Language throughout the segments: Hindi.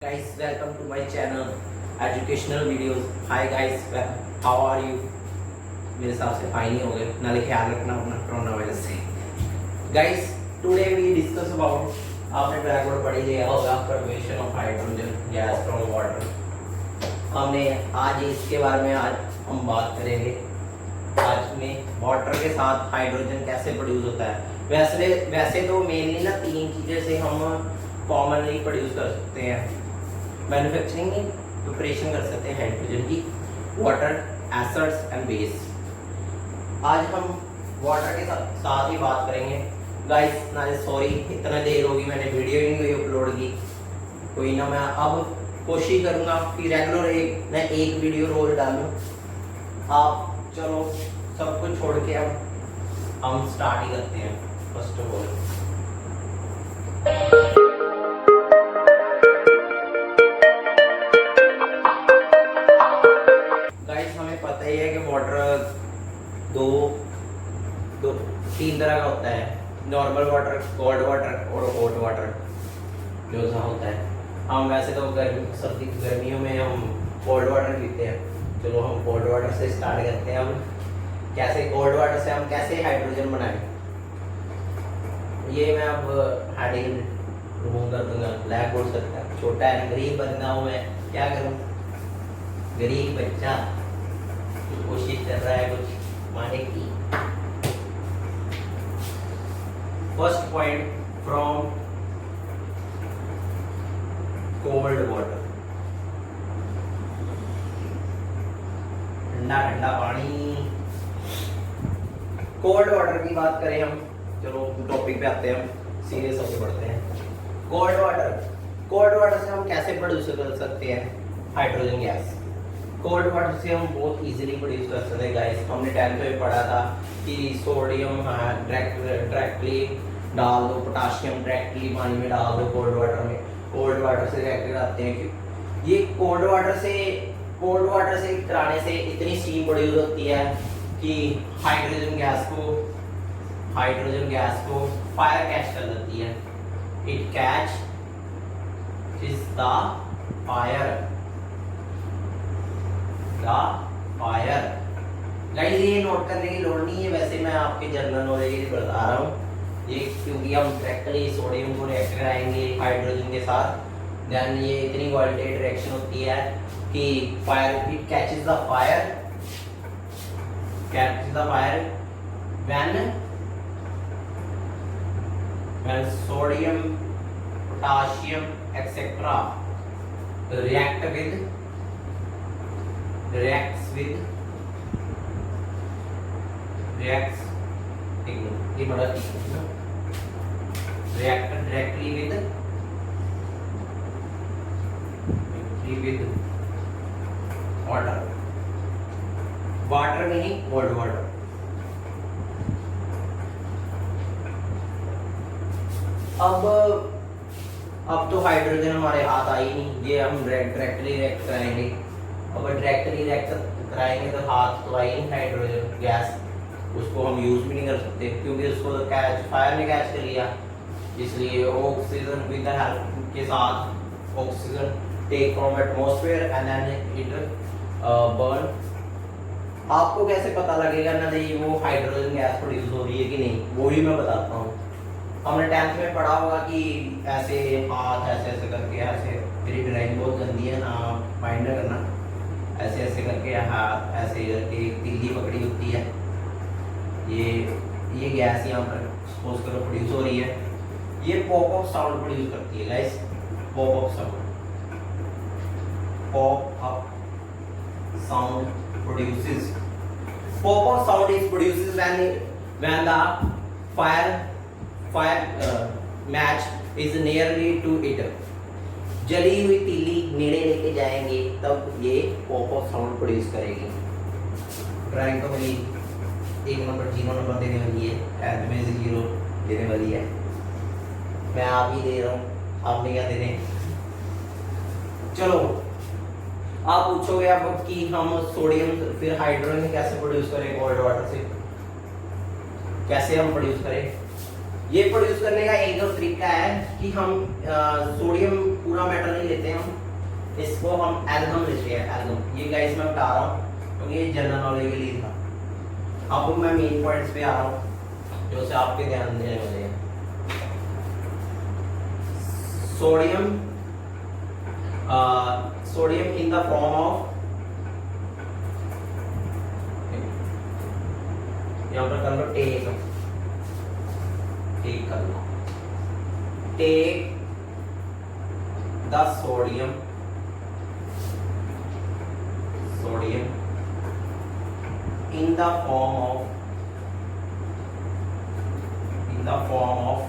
Guys, welcome to my channel educational videos. Hi guys, how are you? मेरे हिसाब से फाइन ही हो गए, नाले ख्याल रखना अपना कोरोना वायरस से। Guys, today we discuss about आपने ब्लैकबोर्ड पढ़ी लिया होगा preparation of hydrogen gas from water। हमने आज इसके बारे में आज हम बात करेंगे। आज में वाटर के साथ हाइड्रोजन कैसे प्रोड्यूस होता है। वैसे तो मेनली ना तीन चीज़ें से हम कॉमनली प्रोड्यूस कर सकते हैं, मैन्युफैक्चरिंग की प्रिपरेशन कर सकते हैं हाइड्रोजन की, वाटर, एसिड्स एंड बेस। आज हम वाटर के साथ ही बात करेंगे। गाइस नाले सॉरी इतना देर होगी, मैंने वीडियो ही नहीं अपलोड की। कोई ना, मैं अब कोशिश करूँगा कि रेगुलर मैं एक वीडियो रोज डालूँ। आप चलो सब कुछ छोड़ के अब हम स्टार्ट ही करते हैं। फर्स्ट ऑफ ऑल पता ही है कि वाटर तीन तरह का होता है, नॉर्मल वाटर, कोल्ड वाटर और हॉट वाटर जो सा होता है। हम वैसे तो गर्मियों में हम कोल्ड वाटर पीते हैं। चलो हम कोल्ड वाटर से स्टार्ट करते हैं। हम कैसे कोल्ड वाटर से हम कैसे हाइड्रोजन बनाएं, ये मैं अब हेडिंग रिमूव कर दूंगा। ब्लैक बोर्ड सकता है, छोटा है, गरीब बंदा हूँ मैं, क्या करूँ, गरीब बच्चा कोशिश कर रहा है कुछ माने की। First point, from cold water, ठंडा ठंडा पानी। कोल्ड वाटर की बात करें हम, चलो टॉपिक पे आते हैं, हम सीरियस होकर पढ़ते हैं। कोल्ड वाटर से हम कैसे प्रोड्यूस कर सकते हैं हाइड्रोजन गैस। कोल्ड वाटर से हम बहुत इजीली प्रोड्यूस कर सकते हैं। गाइस हमने 10th में पढ़ा था कि सोडियम डायरेक्टली डाल दो, पोटाशियम डायरेक्टली पानी में डाल दो कोल्ड वाटर में, कोल्ड वाटर से डायरेक्टली डालते हैं। कि ये कोल्ड वाटर से कराने से इतनी स्टीम प्रोड्यूस होती है कि हाइड्रोजन गैस को फायर कैच कर देती है। It catch is the fire guys, ये नोट करने की लोड़ नहीं है, वैसे मैं आपके जनरल नॉलेज बता रहा हूँ ये, क्योंकि हम डायरेक्टली सोडियम को रिएक्ट कराएंगे हाइड्रोजन के साथ, देन ये इतनी वोल्टेज रिएक्शन होती है कि fire, it catches the fire when sodium, potassium etc reacts with directly with water नहीं cold water। अब तो हाइड्रोजन हमारे हाथ आई नहीं, ये हम डायरेक्टली रिएक्ट कराएंगे। अब डायरेक्टली रिएक्ट कराएंगे तो हाथ तो आई नहीं हाइड्रोजन गैस, उसको हम यूज भी नहीं कर सकते क्योंकि उसको फायर ने कैच कर लिया। इसलिए ऑक्सीजन विद द हेल्प के साथ oxygen take from atmosphere and then it burn. आपको कैसे पता लगेगा ना ये वो हाइड्रोजन गैस प्रोड्यूस हो रही है कि नहीं, वो भी मैं बताता हूँ। हमने 10th में पढ़ा होगा कि ऐसे हाथ ऐसे करके, ऐसे मेरी ड्राइंग बहुत गंदी है ना, माइंड करना, ऐसे करके हाथ ऐसे करके एक तिल्ली पकड़ी होती है, ये गैस यहाँ पर सपोज करो प्रोड्यूस हो रही है। ये पॉप अप साउंड प्रोड्यूस करती है guys, pop up sound produces. Pop up sound is produces when the fire match is nearly to it। जली हुई तीली नेड़े लेके जाएंगे तब ये पॉप अप साउंड प्रोड्यूस करेगी। ड्राइंग तो मेरी 1 नंबर 0 नंबर देने वाली है, एंड में 0 देने वाली है, मैं आप ही दे रहा हूँ, आपने क्या देने। चलो आप पूछोगे अब कि हम सोडियम फिर हाइड्रोजन कैसे प्रोड्यूस करें कोल्ड वाटर से, कैसे हम प्रोड्यूस करें। ये प्रोड्यूस करने का एक और तरीका है कि हम सोडियम पूरा मेटल नहीं लेते हम, इसको हम एल्गम लेते हैं, एल्गम। ये गाइस मैं बता रहा हूँ क्योंकि ये जनरल नॉलेज के लिए था। अब मैं मेन पॉइंट्स पे आ रहा हूँ जो से आपके ध्यान देने वाले हैं। Sodium, sodium in the form of, यहाँ पर कर लो टेक, टेक कर लो, take the sodium, sodium in the form of, in the form of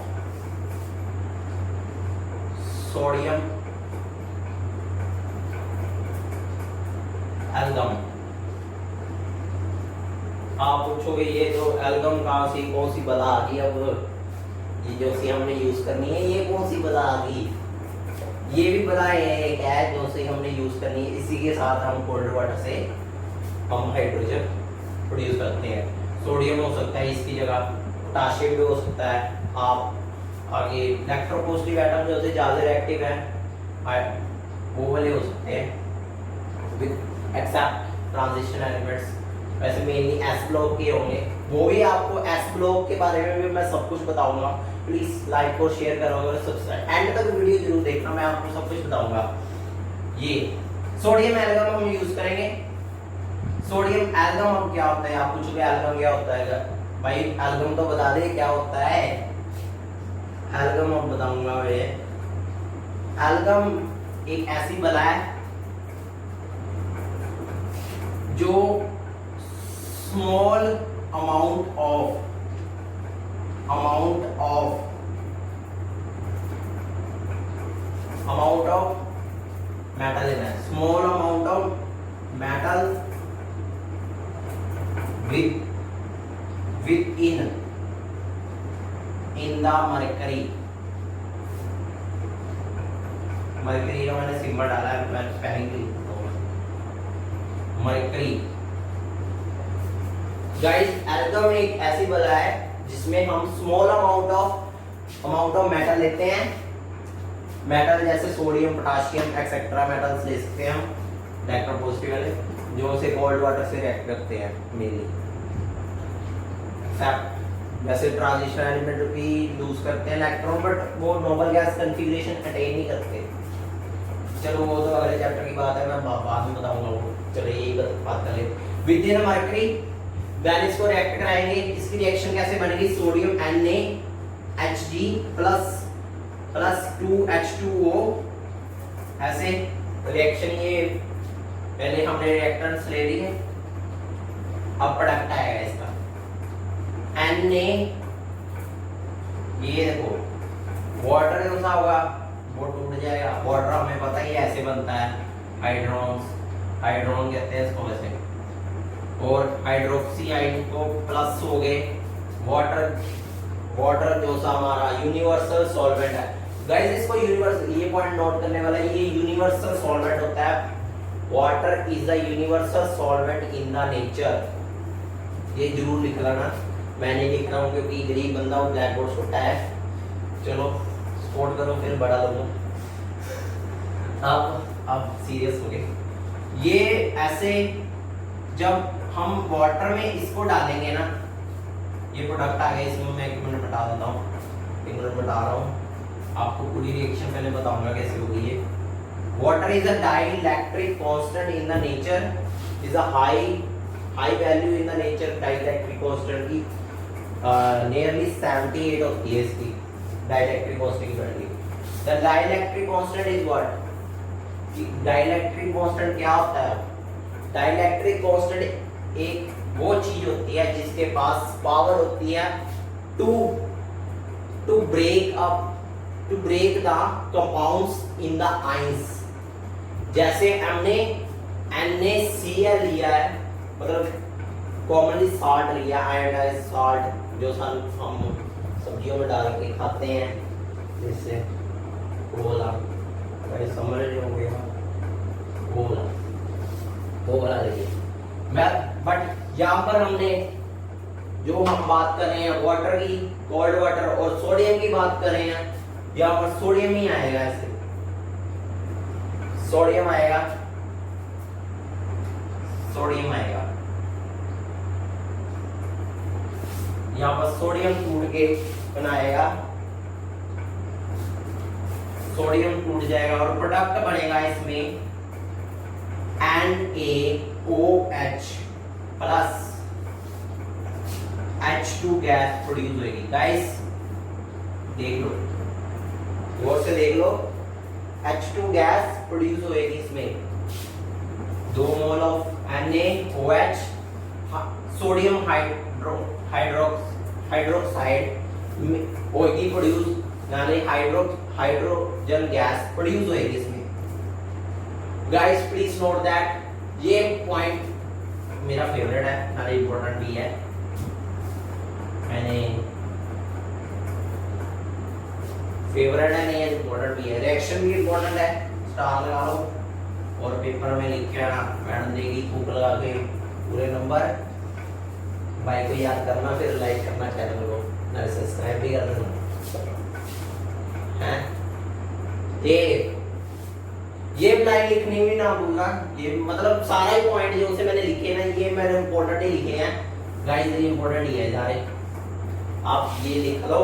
sodium amalgam. आप पूछोगे ये जो एल्गम कहाँ से, कौन सी बला आ गई, अब ये जो सी हमने यूज करनी है ये कौन सी बला आ गई, ये भी बला एक है जो से हमने यूज करनी है। इसी के साथ हम कोल्ड वाटर से हम हाइड्रोजन प्रोड्यूस करते हैं। सोडियम हो सकता है इसकी जगह, पोटाशियम भी हो सकता है। आप आगे इलेक्ट्रोपॉजिटिव एटम जो होते ज्यादा रिएक्टिव है वो वाले हो सकते हैं विद एक्सेप्ट ट्रांजिशन एलिमेंट्स। वैसे मेनली एस ब्लॉक के होंगे, वो भी आपको एस ब्लॉक के बारे में भी मैं सब कुछ बताऊंगा। प्लीज लाइक और शेयर करो और सब्सक्राइब, एंड तक वीडियो जरूर देखना, मैं आपको सब कुछ बताऊंगा। ये सोडियम एल्गम हम यूज करेंगे। सोडियम एल्गम अब क्या होता है, आप पूछोगे एल्गम क्या होता है भाई, एल्गम तो बता दे क्या होता है। एल्गम अब बताऊंगा मैं। एल्गम एक ऐसी बला है जो स्मॉल अमाउंट ऑफ मेटल लेना है, small amount of metal within in the mercury। Mercury का मैंने सिंबल डाला है, मैं स्पेलिंग लिख देता हूँ मरकरी। गाइस एल्गम एक ऐसी बला है जिसमें हम स्मॉल अमाउंट ऑफ मेटल लेते हैं। मेटल जैसे सोडियम, पोटाशियम एक्सेट्रा मेटल्स ले सकते हैं हम, इलेक्ट्रोपॉजिटिव वाले, जो से कोल्ड वाटर से रिएक्ट करते हैं मेनली। वैसे ट्रांजिशन एलिमेंट भी लूज करते हैं इलेक्ट्रॉन, बट वो नोबल गैस कॉन्फ़िगरेशन अटेन नहीं करते। चलो वो तो अगले चैप्टर की बात है, मैं बाद में बताऊंगा वो। चलो यही बात कर ले। विद इन मरकरी देन इसको रिएक्ट कराएंगे। इसकी रिएक्शन कैसे बनेगी, सोडियम NaHg प्लस 2H2O, ऐसे रिएक्शन। ये पहले हमने रिएक्टेंट्स ले लिए, अब प्रोडक्ट आएगा इसका Na। ये देखो वाटर कैसा होगा, वो टूट जाएगा। वाटर हमें पता ही ऐसे बनता है, हाइड्रोन कहते हैं इसको वैसे। और हाइड्रोक्सी आयन को प्लस हो गए। वाटर जो सा हमारा यूनिवर्सल सॉल्वेंट है गाइस, इसको यूनिवर्सल, ये पॉइंट नोट करने वाला है, ये यूनिवर्सल सॉल्वेंट होता है। Water is the universal solvent in the nature. ये जरूर लिख लेना, मैं नहीं लिख रहा हूँ क्योंकि गरीब बंदा हूँ, ब्लैक बोर्ड छोटा है। चलो सपोर्ट करो फिर बड़ा लोगों। अब सीरियस हो गए। ये ऐसे जब हम वाटर में इसको डालेंगे ना, ये प्रोडक्ट आ गया, इसमें मैं 1 मिनट बता देता हूँ, 1 मिनट बता रहा हूँ आपको। पूरी रिएक्शन पहले बताऊंगा कैसे होगी ये। Water is a dielectric constant in the nature, is a high value in the nature. Dielectric constant की नियरली 78 होती है इसकी डाइलेक्ट्रिक कांस्टेंट की value. The dielectric constant is what, dielectric constant क्या होता है? डाइलेक्ट्रिक कांस्टेंट एक वो चीज होती है जिसके पास पावर होती है to break the compounds in the ions. जैसे हमने NaCl लिया है, मतलब कॉमनली साल्ट लिया, आयोडाइज्ड साल्ट, जो हम सब्जियों में डाल के खाते हैं, जिससे कोला, समझ रहे होंगे वो वाला देखिए। बट यहाँ पर हमने जो हम बात कर रहे हैं वाटर की, कोल्ड वाटर और सोडियम की बात कर रहे हैं, यहाँ पर सोडियम ही आएगा ऐसे। सोडियम आएगा, सोडियम आएगा, यहाँ पर सोडियम टूट के बनाएगा, सोडियम टूट जाएगा और प्रोडक्ट बनेगा इसमें NaOH plus H2 gas produce होगी। गाइस देख लो, गौर से देख लो, H2 गैस प्रोड्यूस होगी इसमें, 2 mole of NaOH, sodium hydroxide होगी प्रोड्यूस, यानी हाइड्रोजन गैस प्रोड्यूस होगी इसमें। गाइस प्लीज नोट दैट ये पॉइंट मेरा फेवरेट है, सारा इंपॉर्टेंट भी है, मैंने फेवरेट है नहीं, इंपॉर्टेंट भी है, रिएक्शन भी इंपॉर्टेंट है, स्टार लगा लो और पेपर में लिख के आना, मैडम देगी फूक लगा के पूरे नंबर। भाई को याद करना, फिर लाइक करना चैनल को, ना सब्सक्राइब भी कर देना हैं। ये लाइन लिखनी भी ना भूलना, ये मतलब सारा ही पॉइंट जो से मैंने लिखे ना, ये मैंने इंपॉर्टेंट ही लिखे हैं गाइस, ये इंपॉर्टेंट ही है सारे, आप ये लिख लो।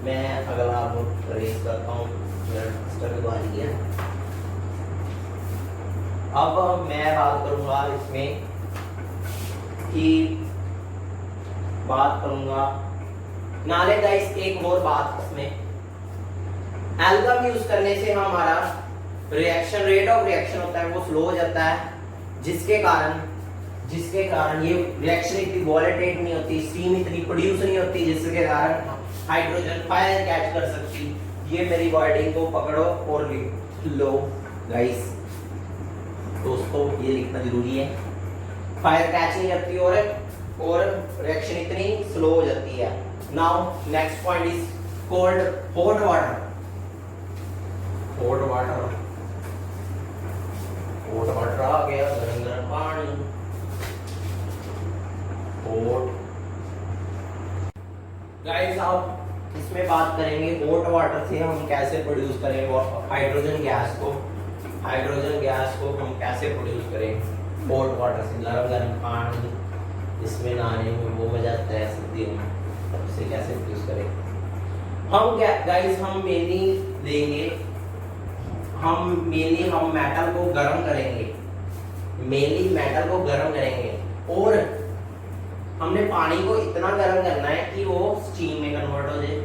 मैं अगला रेस करता हूँ, अब मैं बात करूंगा इसमें कि बात करूंगा नाले गाइस, एक और बात इसमें, एल्गम यूज करने से हमारा रिएक्शन, रेट ऑफ रिएक्शन होता है वो स्लो हो जाता है, जिसके कारण ये रिएक्शन इतनी वॉलेटाइल नहीं होती, स्टीम इतनी प्रोड्यूस नहीं होती, जिसके कारण हाइड्रोजन फायर कैच कर सकती। ये मेरी वर्डिंग को पकड़ो और लिख लो गाइस, दोस्तों ये लिखना जरूरी है, फायर कैच नहीं करती और रिएक्शन इतनी स्लो हो जाती है। Now next point is cold hot water, hot water, hot water आ गया, गरम गरम पानी, हॉट। गाइस आप इसमें बात करेंगे हॉट वाटर से हम कैसे प्रोड्यूस करेंगे हाइड्रोजन गैस को, हाइड्रोजन गैस को हम कैसे प्रोड्यूस करें हॉट वाटर से, गरम गरम पानी, इसमें नहाने में वो मजा आता है सर्दियों में, उससे कैसे प्रोड्यूस करें हम। गाइस हम मेनली लेंगे, हम मेटल को गर्म करेंगे, मेनली मेटल को गर्म करेंगे और हमने पानी को इतना गर्म करना है कि वो स्टीम में कन्वर्ट हो जाए,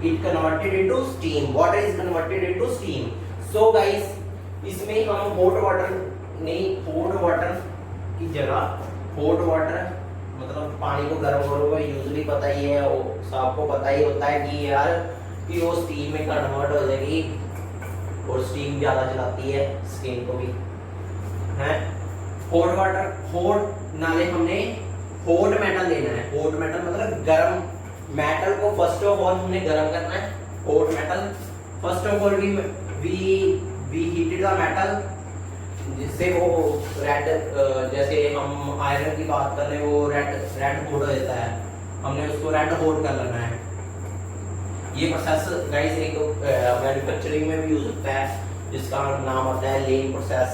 it converted into steam, water is converted into steam. So guys इसमें हम हॉट वाटर नहीं, हॉट वाटर की जगह, हॉट वाटर मतलब पानी को गर्म करोगे, यूजुअली पता ही है, सबको पता ही होता है कि यार कि वो स्टीम में कन्वर्ट हो जाएगी और स्टीम ज्यादा चलाती है स्किन को भी है। हॉट वाटर, हॉट नाले हमने हॉट मेटल लेना है, हॉट मेटल मतलब गर्म मेटल को फर्स्ट ऑफ ऑल हमने गर्म करना है, hot metal first of all we heated the metal, जिससे वो रेड, जैसे हम आयरन की बात कर रहे हैं वो रेड हॉट हो जाता है, हमने उसको रेड हॉट कर लेना है। ये प्रोसेस गाइस एक मैन्युफैक्चरिंग में भी यूज होता है, जिसका नाम होता है लेन प्रोसेस,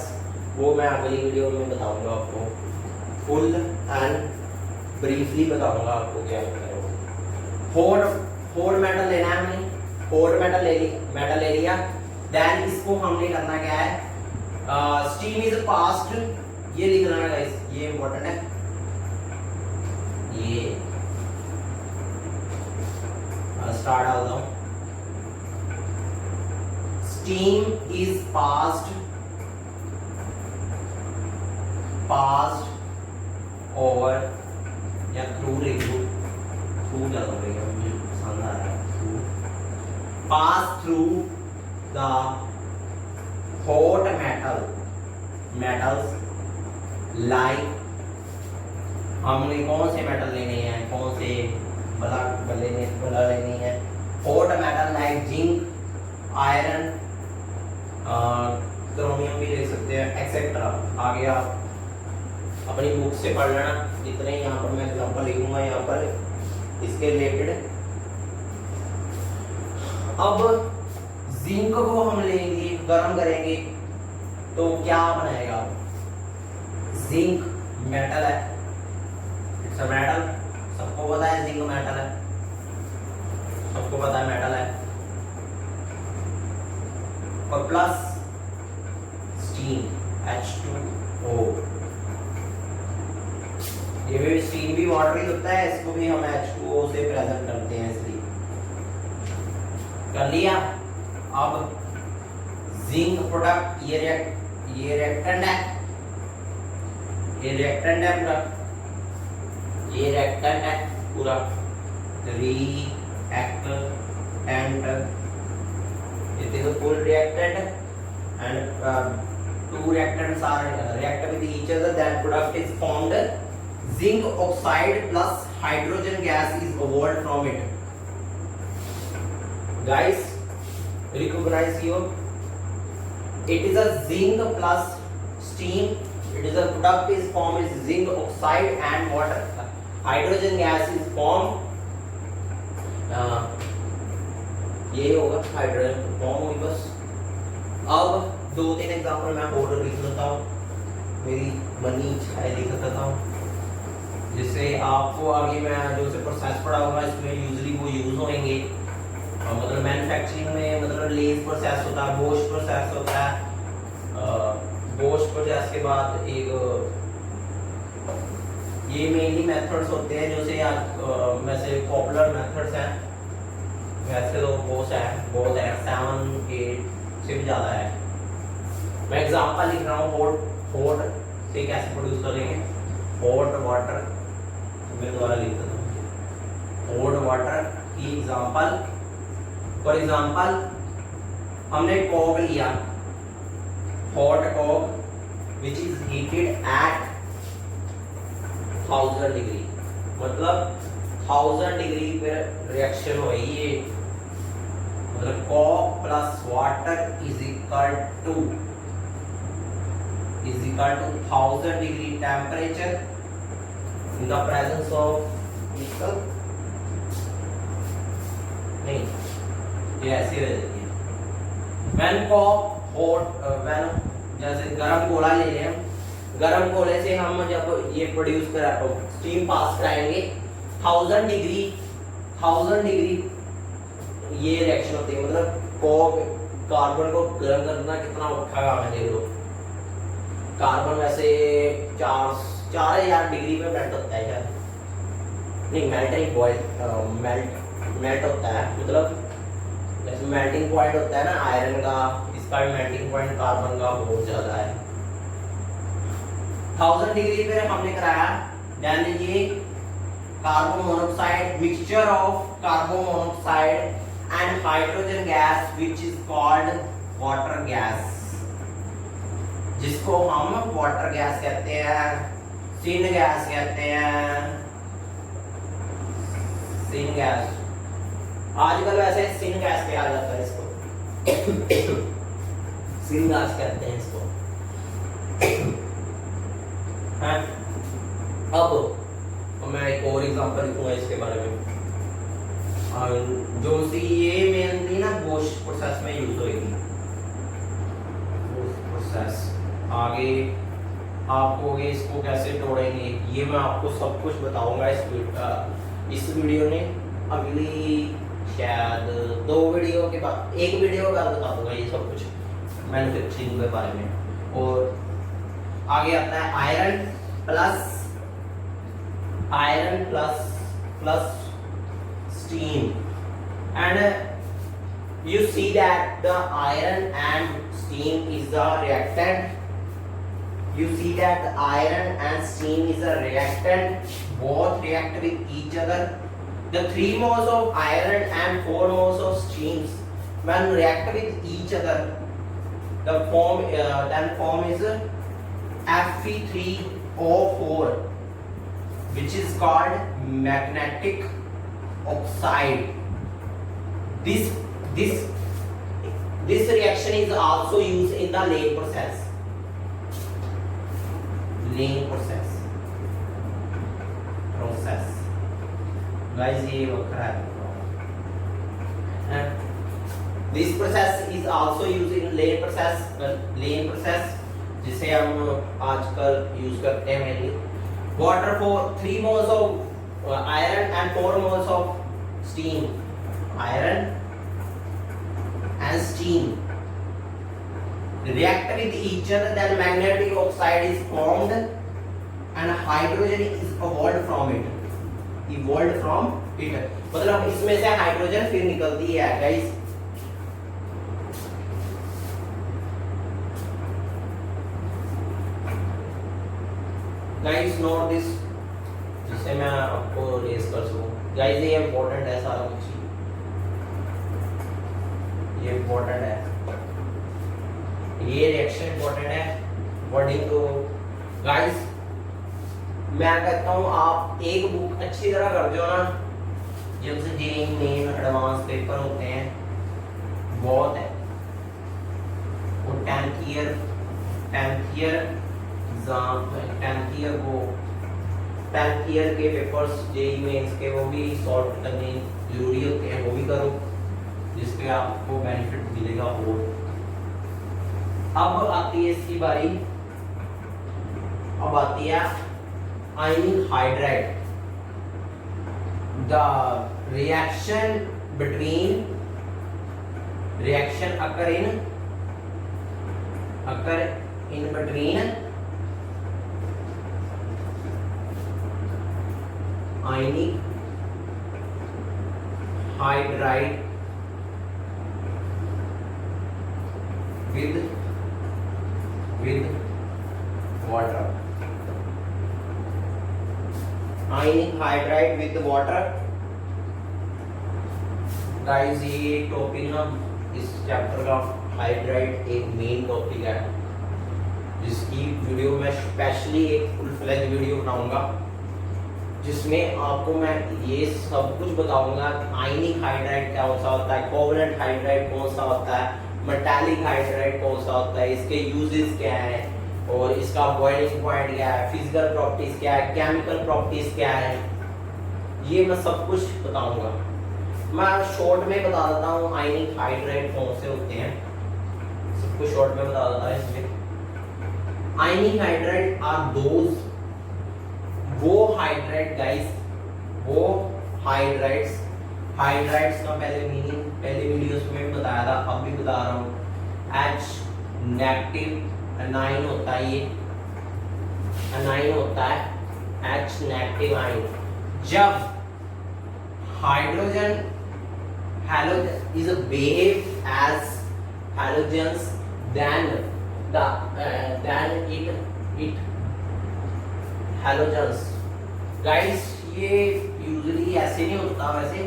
वो मैं अगली वीडियो में बताऊंगा आपको, फुल एंड ब्रीफली बताऊंगा आपको क्या होता है। हॉट मेटल लेना है हमने, हॉट मेटल ले लिया, देन इसको हमने करना क्या है, स्टीम इज पास्ड, ये लिख रहा है गाइस, ये इंपॉर्टेंट है, ये स्टार्ट आ जाओ, स्टीम इज पास्ड ओवर या थ्रू, थ्रू ज्यादा बढ़ेगा, मुझे पसंद आ रहा है, pass through the hot metals like, हमने कौन से मेटल लेने हैं, कौन से बला लेनी है, hot metal like zinc, iron, chromium भी ले सकते हैं एक्सेट्रा। आगे आप अपनी बुक से पढ़ लेना, जितने यहाँ पर मैं एग्जांपल लिखूंगा यहाँ पर इसके रिलेटेड। अब जिंक को हम लेंगे गर्म करेंगे तो क्या बनाएगा? जिंक मेटल है, इट्स अ मेटल, सबको पता है जिंक मेटल है, सबको पता है मेटल है। और प्लस स्टीम H2O, ये भी स्टीम भी वाटर ही होता है, इसको भी हम H2O से प्रेजेंट करते हैं, इसलिए कर लिया। अब जिंक प्रोडक्ट, ये रिएक्टेंट है, ये रिएक्टेंट है पूरा, ये रिएक्टेंट है पूरा, reactant, it is a full reactant and two reactants are react with each other, that product is formed, zinc oxide plus hydrogen gas is evolved from it. Guys, recognize here, it is a zinc plus steam, it is a product is formed is zinc oxide and water, hydrogen gas is formed, ये होगा हाइड्रोजन फॉर्म हुई बस। अब 2-3 एग्जांपल मैं और लिख लेता हूँ, मेरी मनी इच्छा है लिख देता हूँ, जिससे आपको आगे मैं जो से प्रोसेस पढ़ाऊंगा इसमें यूजली वो यूज होंगे। मतलब मैन्युफैक्चरिंग में मतलब लेज प्रोसेस होता है, बोश प्रोसेस होता है, बोश प्रोसेस के बाद एक ये मेनली मेथड्स होते हैं जो से वैसे पॉपुलर मेथड्स हैं, वैसे तो बहुत है 7-8 से भी ज़्यादा है। मैं एग्जांपल लिख रहा हूँ, हॉट से कैसे प्रोड्यूस करेंगे, हॉट वाटर, मैं दोबारा लिख देता हूँ, हॉट वाटर की एग्जांपल। फॉर एग्जांपल हमने कोक लिया, hot coke which is heated at 1000 degree, मतलब 1000 डिग्री पे रिएक्शन होगी ये, मतलब coke plus water is equal to 1000 degree temperature in the presence of nickel, नहीं ये ऐसे हो जाती है। व्हेन कोक हॉट, व्हेन जैसे गरम कोला ले रहे हैं, गरम कोले से हम जब ये प्रोड्यूस करा स्टीम पास कराएंगे 1000 डिग्री ये रिएक्शन होती है, मतलब कोक कार्बन को गर्म करना कितना औखा काम है, देख लो। कार्बन वैसे 4000 डिग्री पे मेल्ट होता है शायद, नहीं मेल्टिंग पॉइंट मेल्ट होता है, मतलब जैसे मेल्टिंग पॉइंट होता है ना आयरन का, इसका भी मेल्टिंग पॉइंट कार्बन का बहुत ज्यादा है। 1000 डिग्री पे हमने कराया, देन ये carbon monoxide, mixture of carbon monoxide and hydrogen gas which is called water gas, जिसको हम वाटर गैस कहते हैं, सिन गैस कहते हैं, सिन गैस। आजकल वैसे सिन गैस कहा जाता है इसको, सिन गैस कहते हैं इसको। है अब मैं एक और एग्जांपल लिखूंगा इसके बारे में, जो सी ये मेनली ना बोश प्रोसेस में यूज होगी, प्रोसेस। आगे आपको इसको कैसे तोड़ेंगे ये मैं आपको सब कुछ बताऊंगा इस वीडियो में। अगली शायद 2 वीडियो के बाद, 1 वीडियो के बाद बता दूंगा ये सब कुछ मैन्युफैक्चरिंग के बारे में। और आगे आता है iron plus steam, and you see that the iron and steam is the reactant. You see that the iron and steam is a reactant, both react with each other. The 3 moles of iron and 4 moles of steams when react with each other, the form is Fe3O4, which is called magnetic oxide. This reaction is also used in the laying process. Guys, ये वक्र है। This process is also use in lane process जिसे हम आजकल यूज करते हैं mainly. Water for 3 moles of iron and 4 moles of steam, iron and steam react with each other, then magnetic oxide is formed and hydrogen is evolved from it। मतलब इसमें से हाइड्रोजन फिर निकलती है गाइस। गाइस नोट दिस, जिससे मैं आपको रेस कर सकूं। गाइस ये इंपॉर्टेंट है, सारा कुछ ये इंपॉर्टेंट है, ये रिएक्शन इंपॉर्टेंट है अकॉर्डिंग टू गाइस। मैं कहता हूँ आप एक बुक अच्छी तरह कर दो ना, जब से जेईई मेन एडवांस पेपर होते हैं बहुत है, वो 10th year exam, 10th year के पेपर्स जेईई मेंस के वो भी सॉल्व करने जरूरी होते हैं, वो भी करो जिसपे आपको बेनिफिट मिलेगा। और अब आती है इसकी बारी, अब आती है ionic hydride. The reaction occur in between ionic hydride with water, ionic hydride with water। Guys ये टॉपिक ना, इस चैप्टर का हाइड्राइड एक मेन टॉपिक है, जिसकी वीडियो मैं स्पेशली एक फुल फ्लेज वीडियो बनाऊंगा, जिसमें आपको मैं ये सब कुछ बताऊंगा। आयनिक हाइड्राइड क्या सा होता है, कोवलेंट हाइड्राइड कौन सा होता है, मेटालिक हाइड्राइड कौन सा होता है, इसके यूजेस क्या है, और इसका बॉइलिंग पॉइंट क्या है, फिजिकल प्रॉपर्टीज क्या है, केमिकल प्रॉपर्टीज क्या है, ये मैं सब कुछ बताऊंगा। मैं शॉर्ट में बता देता हूँ आयनिक हाइड्राइड कौन से होते हैं, सब कुछ शॉर्ट में बता देता है इसमें। आयनिक हाइड्राइड आर दोज, वो हाइड्राइड गाइस, वो हाइड्राइड्स का पहले मीनिंग पहले वीडियोस में बताया था, अब भी बता रहा हूँ। H नेगेटिव अनाइन होता है, ये अनाइन होता है, H नेगेटिव आयन। जब hydrogen halogen is behave as halogens, then it halogens। Guys ये यूजुअली ऐसे नहीं होता, वैसे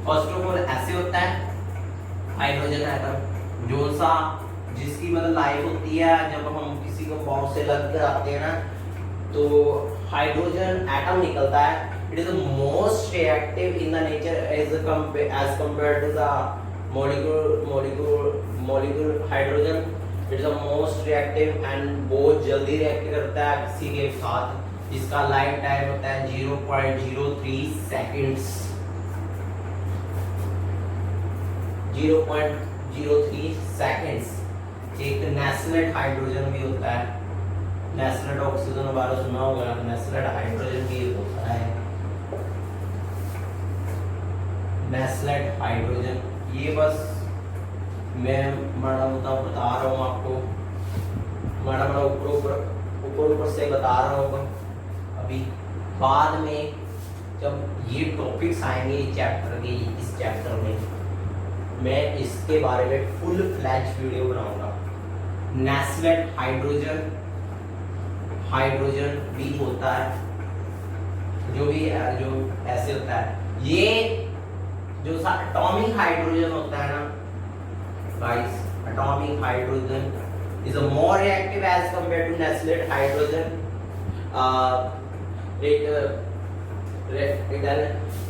फर्स्ट ऑफ ऑल ऐसे होता है हाइड्रोजन एटम, जो सा जिसकी मतलब लाइफ होती है, जब हम किसी को बॉम्ब से लग जाते हैं ना, तो हाइड्रोजन एटम निकलता है। It is the most reactive in the nature as compared to the molecule hydrogen। It is the most reactive and बहुत जल्दी रिएक्ट करता है किसी के साथ। इसका लाइफ टाइम होता है 0.03 सेकंड्स, 0.03 सेकंड्स। एक नेस्लेट हाइड्रोजन भी होता है, नेस्लेट ऑक्सीजन वाला सुना होगा, नेस्लेट हाइड्रोजन भी होता है, नेस्लेट हाइड्रोजन। ये बस मैं माड़ा मोटा बता रहा हूँ आपको, माड़ा माड़ा ऊपर से बता रहा हूँ। अभी बाद में जब ये टॉपिक्स आएंगे चैप्टर के, इस चैप्टर में मैं इसके बारे में फुल फ्लैश वीडियो बनाऊंगा। नेस्लेट हाइड्रोजन भी होता है, जो ऐसे होता है। ये जो एटॉमिक हाइड्रोजन होता है ना guys, atomic hydrogen is more reactive as compared to Nestled hydrogen।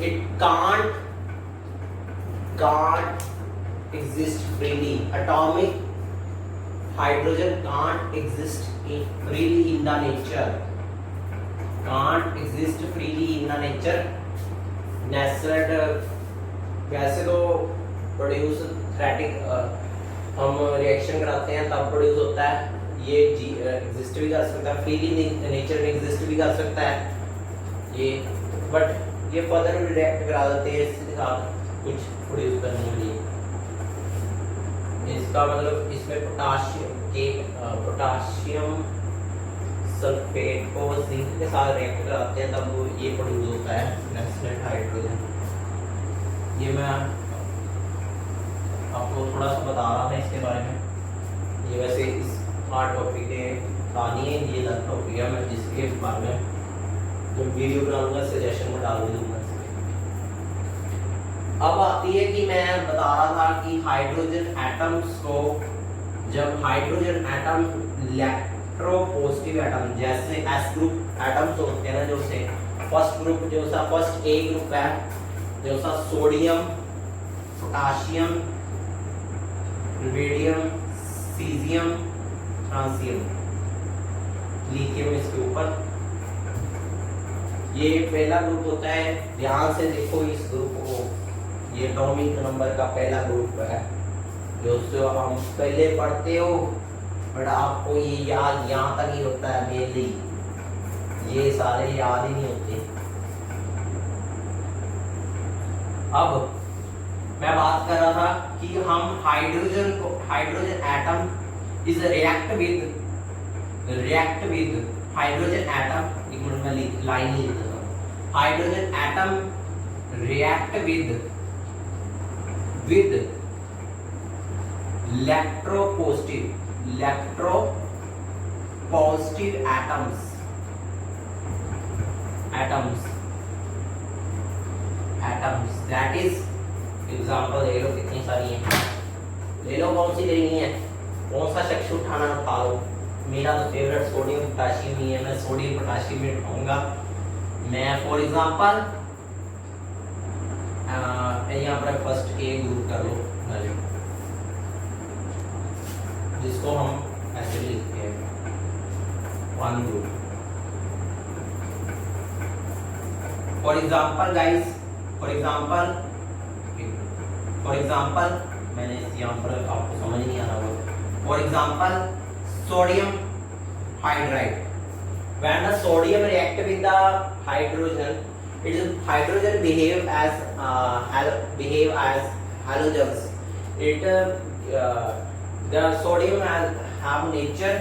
It can't exist freely। Atomic hydrogen can't exist freely in the nature, can't exist freely in the nature। Nestled वैसे तो प्रोड्यूस स्टैटिक हम रिएक्शन कराते हैं तब प्रोड्यूस होता है। ये एग्जिस्ट भी कर सकता है, फ्रीली नेचर में एग्जिस्ट भी कर सकता है ये, बट ये फर्दर रिएक्ट करा देते हैं इसके साथ कुछ प्रोड्यूस करने के लिए। इसका मतलब इसमें पोटाशियम सल्फेट को जिंक के साथ रिएक्ट कराते हैं तब ये प्रोड्यूस होता है नेक्स्ट हाइड्रोजन। ये मैं आपको थोड़ा सा बता रहा था इसके बारे में। ये वैसे इस हार्ड टॉपिक के कहानी है, ये अलग टॉपिक है, मैं जिसके बारे में जब वीडियो बनाऊंगा सजेशन में डाल दूंगा। अब आती है कि मैं बता रहा था कि हाइड्रोजन एटम्स को, जब हाइड्रोजन एटम इलेक्ट्रोपॉजिटिव एटम जैसे एस ग्रुप एटम्स होते हैं ना, जो से फर्स्ट ग्रुप जो सा फर्स्ट ए ग्रुप है, जो सा sodium, potassium, radium, caesium, francium, lithium इसके ऊपर, ये पहला ग्रुप होता है। ध्यान से देखो इस ग्रुप को, ये एटॉमिक नंबर का पहला ग्रुप है जो हम पहले पढ़ते हो, बट आपको ये याद यहाँ तक ही होता है मेनली, ये सारे याद ही नहीं होते। अब मैं बात कर रहा था कि हम hydrogen atom is react with hydrogen atom, एक मिनट में लाइन ही लिखता हूँ। Hydrogen atom react with electropositive atoms that is example ले लो, कितनी सारी हैं, ले लो, कौन सी लेनी है, कौन सा शख्स उठाना उठा लो। मेरा तो फेवरेट सोडियम पोटाशियम ही है, मैं सोडियम पोटाशियम में उठाऊंगा। मैं फॉर एग्जांपल यहाँ पर फर्स्ट ए ग्रुप कर लो, जिसको हम ऐसे लिखते हैं one group. For example guys, for example मैंने यहाँ पर आपको समझ नहीं आ रहा होगा। For example sodium hydride, when the sodium react with the hydrogen, hydrogen behave as halogens. The sodium have nature,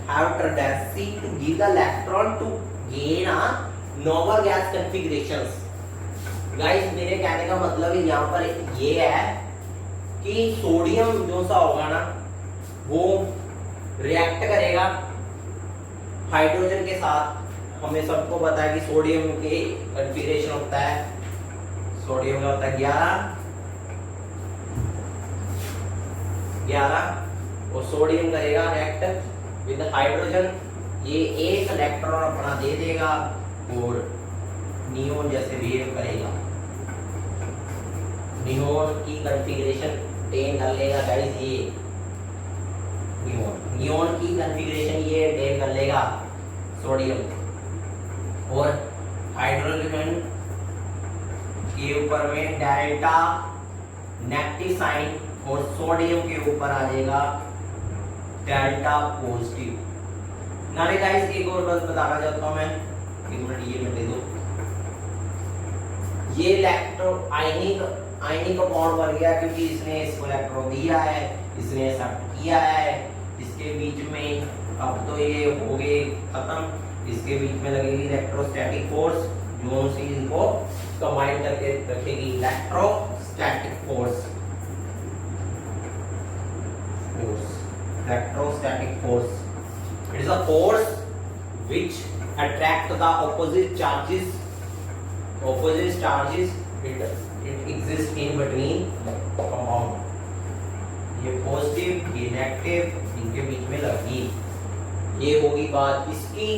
have tendency to give the electron to gain a noble gas configurations. Guys, मेरे कहने का मतलब यहाँ पर ये है कि सोडियम जो सा होगा ना, वो रिएक्ट करेगा हाइड्रोजन के साथ। हमें सबको पता है कि सोडियम के कन्फिगरेशन होता है, सोडियम का होता है 11 और सोडियम करेगा रिएक्ट विद हाइड्रोजन। ये एक इलेक्ट्रॉन अपना दे देगा और नियोन जैसे बिहेव करेगा, नियोन की कन्फिगरेशन टेन कर लेगा। गाइस ये नियोन की कन्फिगरेशन ये टेन कर लेगा सोडियम, और हाइड्रोजन के ऊपर में डेल्टा नेगेटिव साइन और सोडियम के ऊपर आ जाएगा डेल्टा पॉजिटिव। नारे गाइस एक और बात बताना चाहता हूं मैं, एक मिनट ये मैं दे दो। ये इलेक्ट्रो आयनिक बॉन्ड बन गया क्योंकि इसने इसको इलेक्ट्रॉन दिया है, इसने एक्सेप्ट किया है। इसके बीच में अब तो ये हो गए खत्म, इसके बीच में लगेगी इलेक्ट्रोस्टैटिक फोर्स जो सी इनको कंबाइन करके रखेगी। Electrostatic force it is a force which attract the opposite charges it exists in between compound। ये पॉजिटिव ये नेगेटिव इनके बीच में लगी, ये होगी बात इसकी।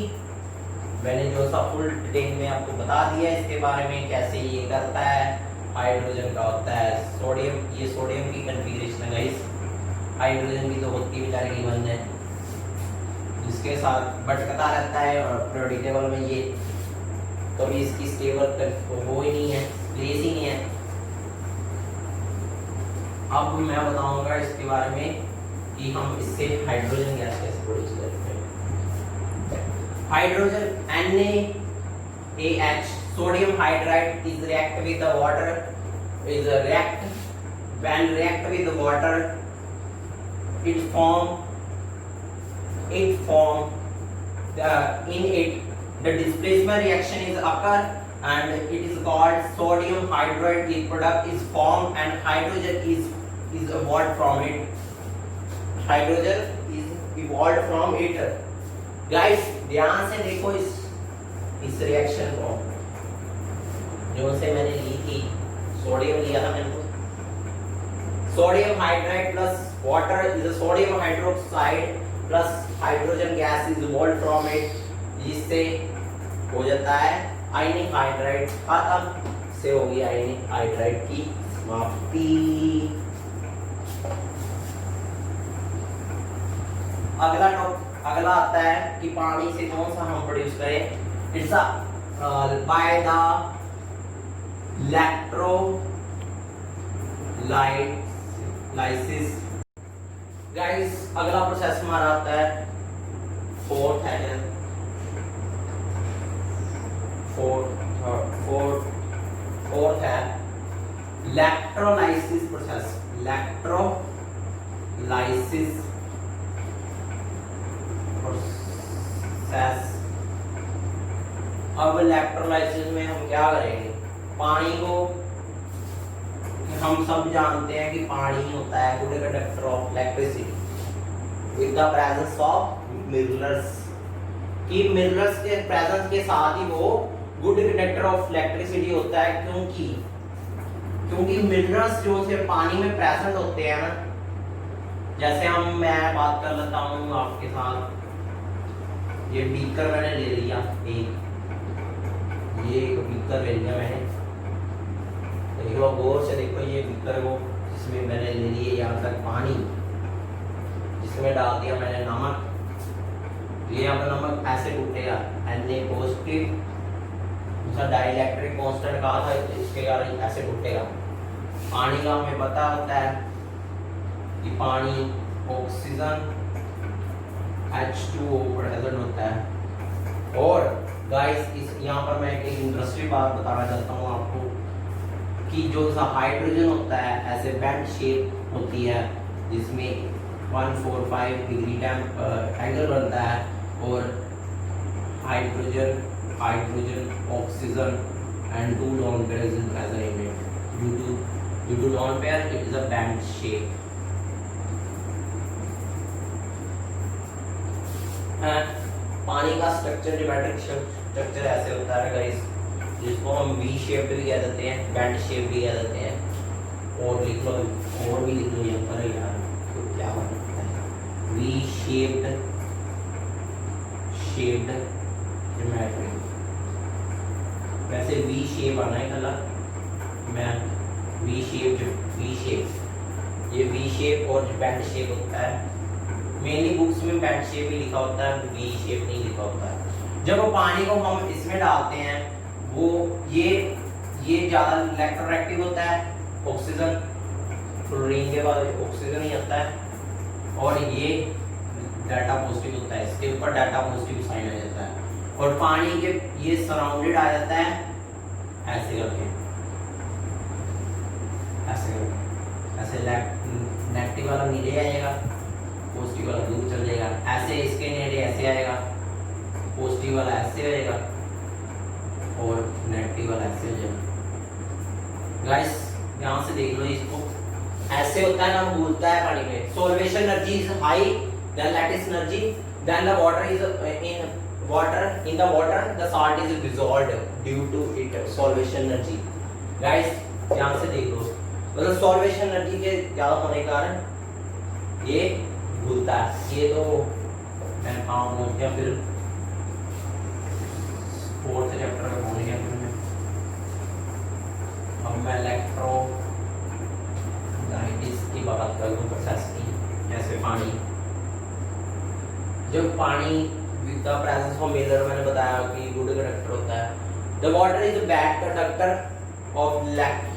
मैंने जो सा फुल डिटेल में आपको बता दिया इसके बारे में, कैसे ये करता है। हाइड्रोजन का होता है सोडियम, ये सोडियम की कन्फिगरेशन है गाइस। हाइड्रोजन की तो होती बेचारे की बंद है, जिसके साथ भटकता रहता है और पीरियोडिक टेबल में ये कभी इसकी स्टेबल हो ही नहीं है, प्लेस ही नहीं है। अब मैं बताऊंगा इसके बारे में कि हम इससे हाइड्रोजन गैस कैसे प्रोड्यूस करते हैं। Hydrogen NaAH sodium hydride is react with the water is a react when react with the water it form in it the displacement reaction is occur and it is called sodium hydride. The product is formed and hydrogen is evolved from it. Hydrogen is evolved from it. Guys ध्यान से देखो इस रिएक्शन को जो से मैंने ली थी, सोडियम लिया था मैंने, sodium hydride plus water is a sodium hydroxide plus hydrogen gas is evolve from it, जिससे हो जाता है आयनिक हाइड्राइड। खत्म से हो गई आयनिक हाइड्राइड की समाप्ति। अगला आता है कि पानी से कौन सा हम प्रोड्यूस करें। It's by the electrolysis. Guys अगला प्रोसेस हमारा आता है फोर्थ है इलेक्ट्रोलाइसिस प्रोसेस। Electrolysis process. अब इलेक्ट्रोलाइसिस में हम क्या करेंगे, पानी को हम सब जानते हैं कि पानी होता है good conductor of electricity with the presence of mirrors, कि मिरर्स के प्रेजेंस के साथ ही वो गुड कंडक्टर ऑफ इलेक्ट्रिसिटी होता है। क्योंकि मिरर्स जो से पानी में प्रेजेंट होते हैं ना, जैसे मैं बात कर लेता हूँ आपके साथ, ये बीकर मैंने ले लिया, ये बीकर ले लिया मैंने, देखो गौर से देखो, ये बीकर को जिसमें मैंने ले लिए यहाँ तक पानी, जिसमें डाल दिया मैंने नमक, ये यहाँ पर नमक ऐसे टूटेगा, Na पॉजिटिव, उसका डाइलेक्ट्रिक कांस्टेंट कहा था, इसके कारण ऐसे टूटेगा। पानी का हमें पता होता है कि पानी ऑक्सीजन H2O प्रेजेंट होता है। और गाइस इस यहाँ पर मैं एक इंटरेस्टिंग बात बताना चाहता हूँ आपको कि जो सा हाइड्रोजन होता है ऐसे बेंट शेप होती है, जिसमें 145 डिग्री एंगल बनता है, और hydrogen oxygen and 2 lone pairs is present in it. Due to lone pair it is a band shape. पानी का स्ट्रक्चर, ज्योमेट्रिक स्ट्रक्चर ऐसे होता है गाइस, जिसको हम वी शेप भी कह देते हैं, बैंड शेप भी कह देते हैं। और लिख लो, और भी लिख लो यहाँ पर यार, तो क्या बनता है, वी शेप्ड ज्योमेट्री। वैसे वी शेप आना है कलर, मैं वी शेप, ये वी शेप और बैंड शेप होता है। मेनली बुक्स में बैंड शेप ही लिखा होता है, वी शेप नहीं लिखा होता है। जब वो पानी को हम इसमें डालते हैं, वो ये ज़्यादा इलेक्ट्रोनेगेटिव होता है, ऑक्सीजन, फ्लोरीन के बाद ऑक्सीजन ही आता है, और ये डाटा पॉजिटिव होता है, इसके ऊपर डाटा पॉजिटिव साइन आ जाता है, और पानी के ये सराउंडेड आ जाता है ऐसे करके, ऐसे नेगेटिव वाला नीचे आएगा, पॉजिटिव वाला दूर चल जाएगा, ऐसे इसके नेड़े ऐसे आएगा, पॉजिटिव वाला ऐसे आएगा और नेगेटिव वाला ऐसे हो जाएगा। गाइस ध्यान से देख लो इसको, ऐसे होता है ना, भूलता है पानी में। Solvation energy is high, then lattice energy, then the water is in the water the salt is dissolved due to its solvation energy. Guys ध्यान से देख लो, मतलब सॉल्वेशन एनर्जी के ज़्यादा होने के कारण ये घुलता है। ये तो मैं पहुँच गया, फिर फोर्थ चैप्टर में पहुँच गया। फिर अब मैं इलेक्ट्रोलाइटिस की बात करूँ, प्रोसेस की। ऐसे पानी, जब पानी with the presence of mirror, मैंने बताया कि गुड कंडक्टर होता है। The water is a bad conductor of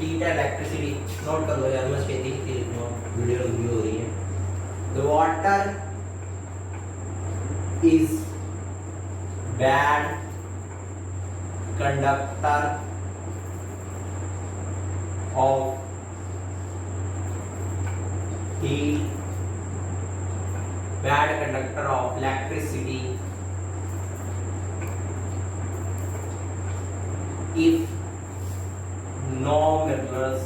heat and electricity. Note कर लो यार, मैं छेती लिख रहा हूँ। वीडियो रिव्यू हो रही है। The water is bad conductor of heat, bad conductor of electricity if no mirrors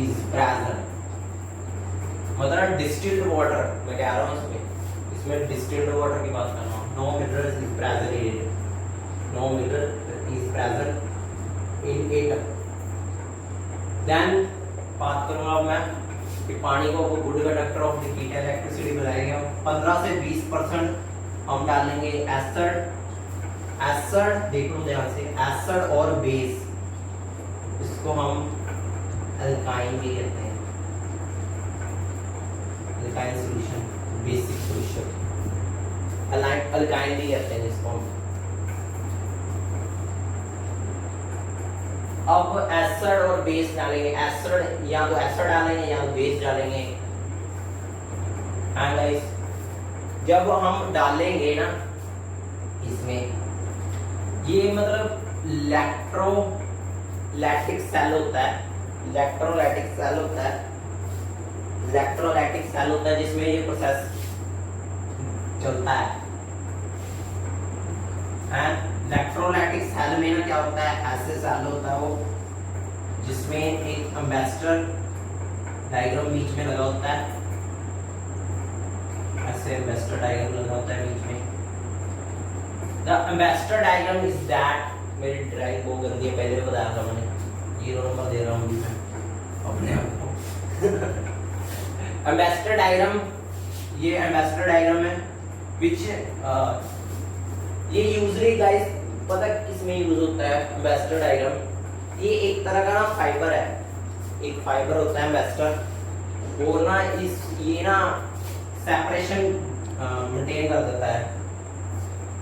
is present। मतलब डिस्टिल्ड वाटर मैं कह रहा हूँ इसमें डिस्टिल्ड वाटर की बात कर रहा हूँ। No mirrors is present, no mirror is present in it. Then बात करूंगा मैं कि पानी को good conductor of heat electricity बनाएंगे हम 15 से 20% हम डालेंगे एसिड देख लो ध्यान से, एसिड और बेस, इसको हम अल्काइन भी कहते हैं, alkyne solution, basic solution alkyne भी कहते हैं इसको हम। अब एसिड और बेस डालेंगे, एसिड या तो एसिड डालेंगे या तो बेस डालेंगे। एंड गाइस जब हम डालेंगे ना इसमें, ये मतलब इलेक्ट्रोलाइटिक सेल होता है, इलेक्ट्रोलाइटिक सेल होता है, इलेक्ट्रोलाइटिक सेल होता है जिसमें ये प्रोसेस चलता है। एंड इलेक्ट्रोलाइटिक सेल में ना क्या होता है, ऐसे सेल होता है वो जिसमें एक एम्बेसडर डायग्राम बीच में लगा होता है, ऐसे एम्बेसडर डायग्राम लगा होता है बीच में। The ambassador diagram is that, मेरी ड्राइंग बहुत गंदी है, पहले बताया था मैंने, 0 नंबर दे रहा हूँ अपने आप को। एम्बेसडर डायग्राम, ये एम्बेसडर डायग्राम है विच ये यूजली गाइस पता किसमें यूज होता है एम्बेसडर डायग्राम। ये एक तरह का ना फाइबर है, एक फाइबर होता है एम्बेसडर, वो ना ये ना सेपरेशन मेंटेन कर देता है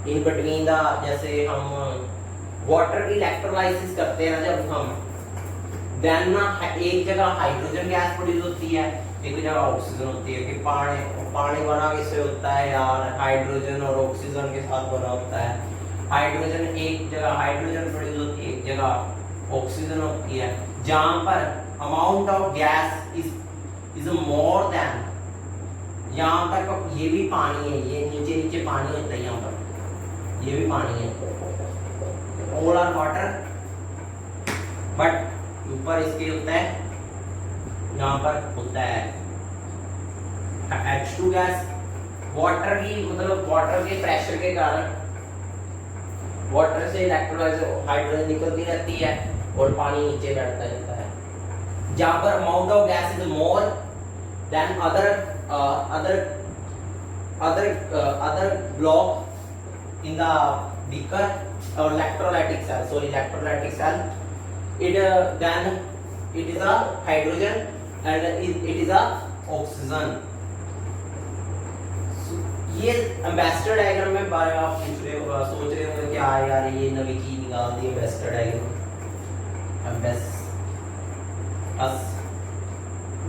इन बिटवीन द, जैसे हम वाटर की इलेक्ट्रोलाइसिस करते हैं ना जब हम, देन ना एक जगह हाइड्रोजन गैस प्रोड्यूस होती है, एक जगह ऑक्सीजन होती है। कि पानी बना किससे होता है यार, हाइड्रोजन और ऑक्सीजन के साथ बना होता है। हाइड्रोजन एक जगह हाइड्रोजन प्रोड्यूस होती है, एक जगह ऑक्सीजन होती है। जहां पर amount of gas is more than, यहाँ तक ये भी पानी है, ये नीचे नीचे पानी होता है, यहाँ पर ये भी पानी है, ऑल आर वाटर, बट ऊपर इसके होता है, यहाँ पर होता है H2 गैस। वाटर की मतलब वाटर के प्रेशर के कारण वाटर से इलेक्ट्रोलाइज हाइड्रोजन निकलती रहती है और पानी नीचे बैठता रहता है। जहाँ पर amount of gas is more than other block in the beaker or electrolytic cell, then it is a hydrogen and it is a oxygen। ये एम्बेसडर डायग्राम में बारे में आप पूछ रहे हो, सोच रहे हो क्या यार ये नवी चीज निकाल दी एम्बेसडर डायग्राम,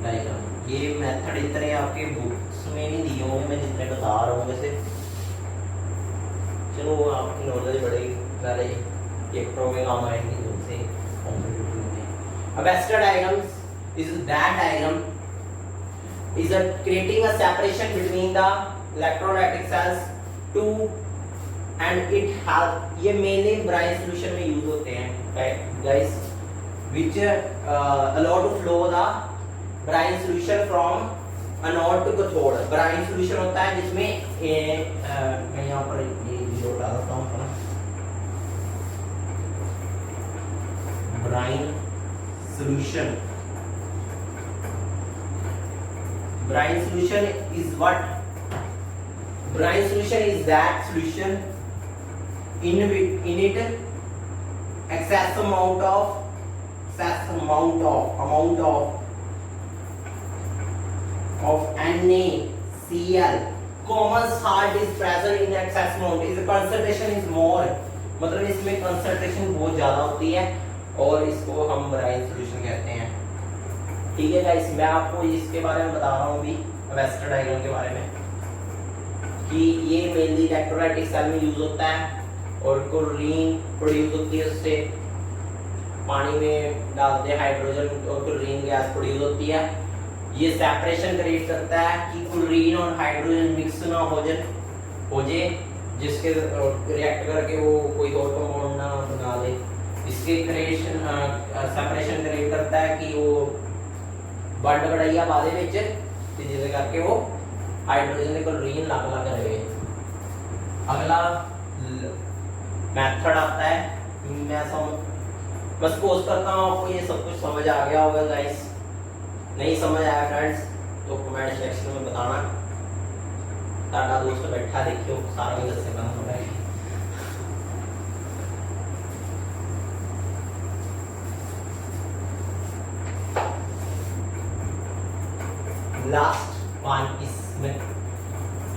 डायग्राम। ये मेथड इतने आपके बुक्स में नहीं दिए होंगे, मैं जितने बता रहा हूँ वैसे, चलो आपकी नॉलेज बढ़ेगी, पहले एक प्रो में काम आएंगे उनसे कॉम्पिटिटिव में। Ambassador diagram is that diagram is creating a separation between the electrolytic cells to, and it have ये mainly brine solution में use होते हैं guys, which allow to flow the brine solution from anode to cathode। brine solution होता है जिसमें मैं यहाँ पर ये वीडियो डाल देता हूँ अपना, brine solution। brine solution is what? brine solution is that solution in it excess amount of NaCl common salt is present in excess amount, is concentration is more, मतलब इसमें concentration बहुत ज्यादा होती है और इसको हम brine solution कहते हैं। ठीक है गाइस, मैं आपको इसके बारे में बता रहा हूँ अभी वेस्टर डायग्राम के बारे में कि ये मेनली इलेक्ट्रोलाइटिक सेल में यूज होता है और क्लोरीन प्रोड्यूस होती है उससे, पानी में डालते हैं हाइड्रोजन और क्लोरीन गैस प्रोड्यूस होती है। ये सेपरेशन क्रिएट करता है कि क्लोरीन और हाइड्रोजन मिक्स ना हो जाए जिसके रिएक्ट करके वो कोई और कंपाउंड ना बना ले। इसके क्रिएशन सेपरेशन क्रिएट करता है कि वो बंड बढ़ाइया बादे विच जिससे करके वो हाइड्रोजन और क्लोरीन लग रहे। अगला मेथड आता है, मैं सपोज करता हूँ आपको ये सब कुछ समझ आ गया होगा गाइस। नहीं समझ आया फ्रेंड्स तो कमेंट सेक्शन में बताना। ताड़ा दोस्त बैठा देखियो सारा भी दस काम हो रहा है। लास्ट वन इसमें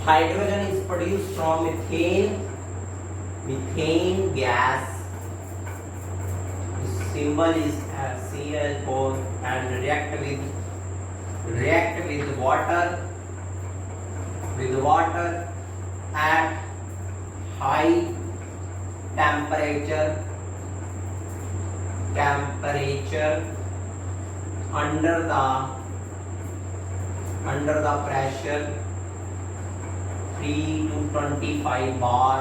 hydrogen is produced from methane gas, symbol is Cl4 and react with water at high temperature under the pressure 3 to 25 bar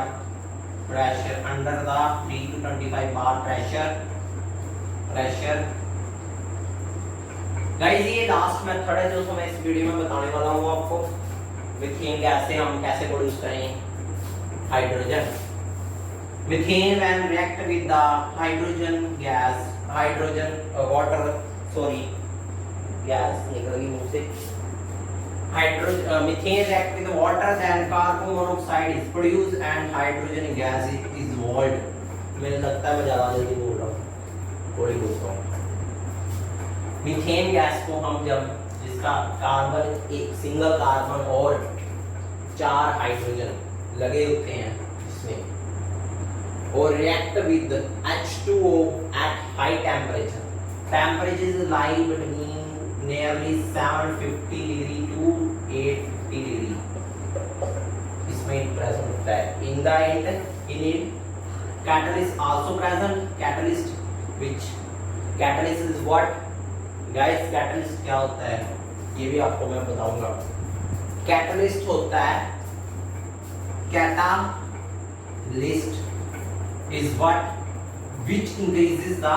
pressure, under the 3 to 25 bar pressure guys. ये लास्ट मेथड है जो मैं इस वीडियो में बताने वाला हूँ आपको। मीथेन गैस से हम कैसे प्रोड्यूस करें hydrogen. Methane when react with the gas निकल गई मुंह से। Methane react with water then carbon monoxide is produced and hydrogen gas is evolved. मुझे लगता है मैं ज्यादा जल्दी बोल रहा हूँ, थोड़ी बोलता हूँ। मीथेन गैस को हम जब जिसका कार्बन एक सिंगल कार्बन और 4 हाइड्रोजन लगे होते हैं इसमें और react with H2O at high temperature is lie between nearly 750 degree to 850 degree इसमें प्रेजेंट होता है। In the end catalyst also present, catalyst is what guys? catalyst क्या होता है ये भी आपको मैं बताऊंगा। catalyst होता है, catalyst is what which increases the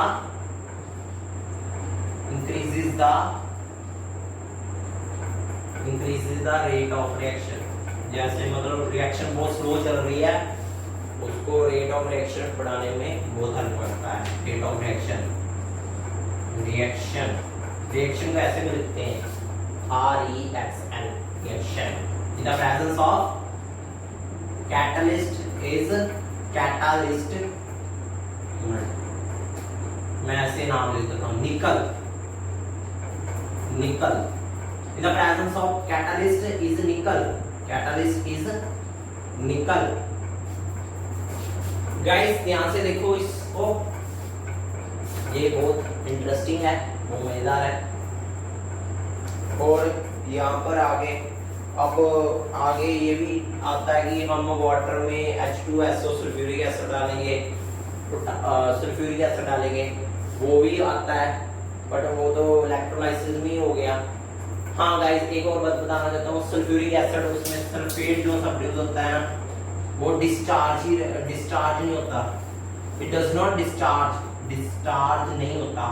rate of reaction। जैसे मतलब रिएक्शन बहुत स्लो चल रही है उसको रेट ऑफ रिएक्शन बढ़ाने में बहुत हेल्प करता है। रेट ऑफ रिएक्शन को ऐसे भी लिखते हैं REXN reaction. In the presence of catalyst मैं ऐसे नाम लिख देता हूँ निकल। इन the presence of catalyst is निकल। गाइस ध्यान से देखो इसको, ये बहुत इंटरेस्टिंग है, बहुत मजेदार है। और यहाँ पर आगे ये भी आता है कि हम वाटर में H2SO सल्फ्यूरिक एसिड डालेंगे, वो भी आता है बट वो तो इलेक्ट्रोलाइसिस में ही हो गया। हाँ गाइस एक और बात बताना चाहता हूँ, सल्फ्यूरिक एसिड उसमें सल्फेट जो प्रोड्यूस होता है ना वो डिस्चार्ज नहीं होता। इट डज नॉट डिस्चार्ज नहीं होता।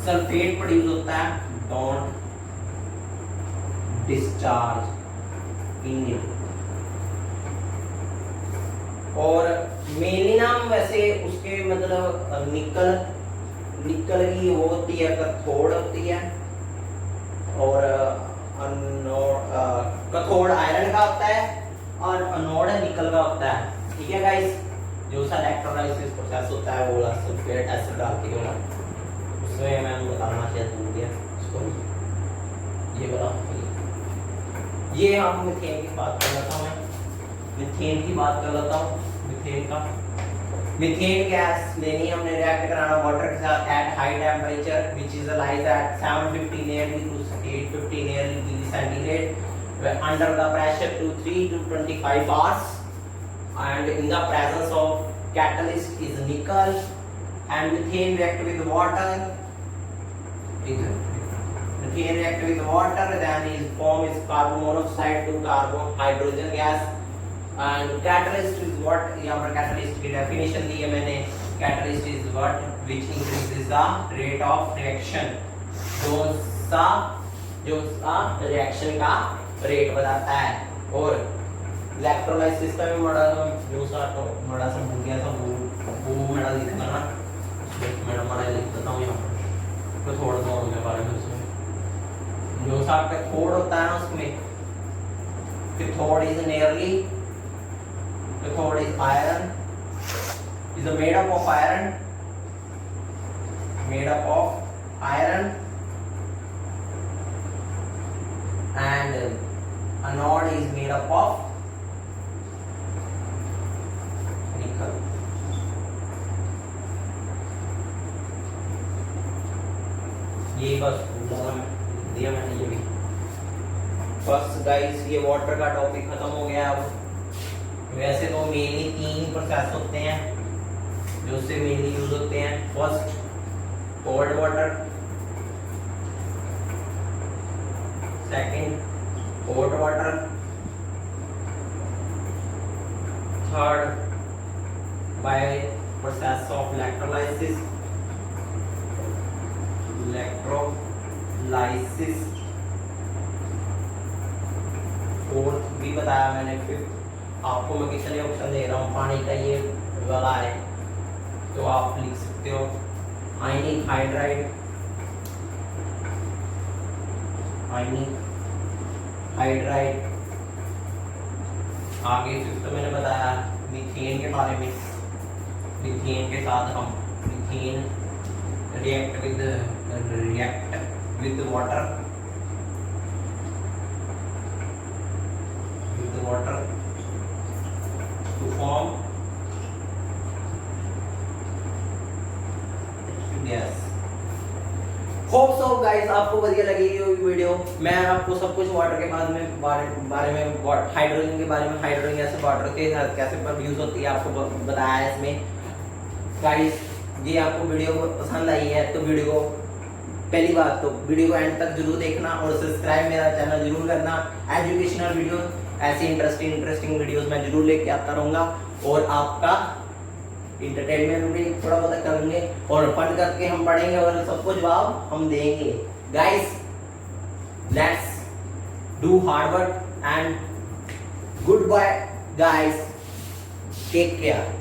सल्फेट प्रोड्यूस होता है, डोंट डिस्चार्ज इन इट। और मेनली ना वैसे उसके मतलब निकल की वो होती है, कैथोड होती है और कैथोड आयरन का होता है और एनोड निकल का होता है। ठीक है गाइस, जो सा इलेक्ट्रोलाइसिस प्रोसेस होता है वो सल्फेट एसिड डालते हैं ना, उसमें मैं बताना शायद भूल गया इसको, ये बता। ये हम मीथेन की बात कर लेता हूँ, मीथेन का मीथेन गैस लेनी हमने, रिएक्ट कराना वाटर के साथ eight high temperature which is lies at 750 nearly to 850 nearly degree centigrade under the pressure to 3 to 25 bars and in the presence of catalyst is nickel and methane react with water. Methane react with water, then is form is carbon monoxide to carbon hydrogen gas. And catalyst is what, यहाँ पर catalyst की definition दी है मैंने. Catalyst is what which increases the rate of reaction, जो सा reaction का rate बताता है. और electrolysis का भी बड़ा जो सा भूल गया था वो मेरा लिखना ना, मैं लिख देता हूँ यहाँ पर तो थोड़ा सा उनके बारे में. उसमें जो सा कैथोड होता है ना, उसमें cathode is nearly, cathode is iron, is made up of iron, and anode is made up of nickel. ये बस दिया मैंने ये भी. बस गाइस ये वाटर का टॉपिक खत्म हो गया. अब वैसे तो मेनली 3 प्रोसेस होते हैं जो उससे मेनली यूज होते हैं. First cold water, second hot water, third by process of electrolysis, fourth भी बताया मैंने. फिफ्थ आपको मैं कितने ऑप्शन दे रहा हूँ, पानी का ये वाला है तो आप लिख सकते हो आयनिक हाइड्राइड, आगे फिफ्थ मैंने बताया मीथेन के बारे में. मीथेन के साथ हम methane react with water to form gas. Hope so guys आपको बढ़िया लगी ये वीडियो. मैं आपको सब कुछ वाटर के बारे में हाइड्रोजन के बारे में, हाइड्रोजन गैस वाटर के साथ कैसे प्रोड्यूस होती है आपको बताया है इसमें. गाइस ये आपको वीडियो पसंद आई है तो वीडियो को, पहली बात तो वीडियो को एंड तक जरूर देखना और सब्सक्राइब मेरा चैनल जरूर करना. एजुकेशनल वीडियो, ऐसी इंटरेस्टिंग वीडियोस मैं जरूर लेके आता रहूँगा और आपका इंटरटेनमेंट भी थोड़ा बहुत करेंगे और फंड करके हम पढ़ेंगे और सबको जवाब हम देंगे. Guys let's do hard work and good bye guys, take care.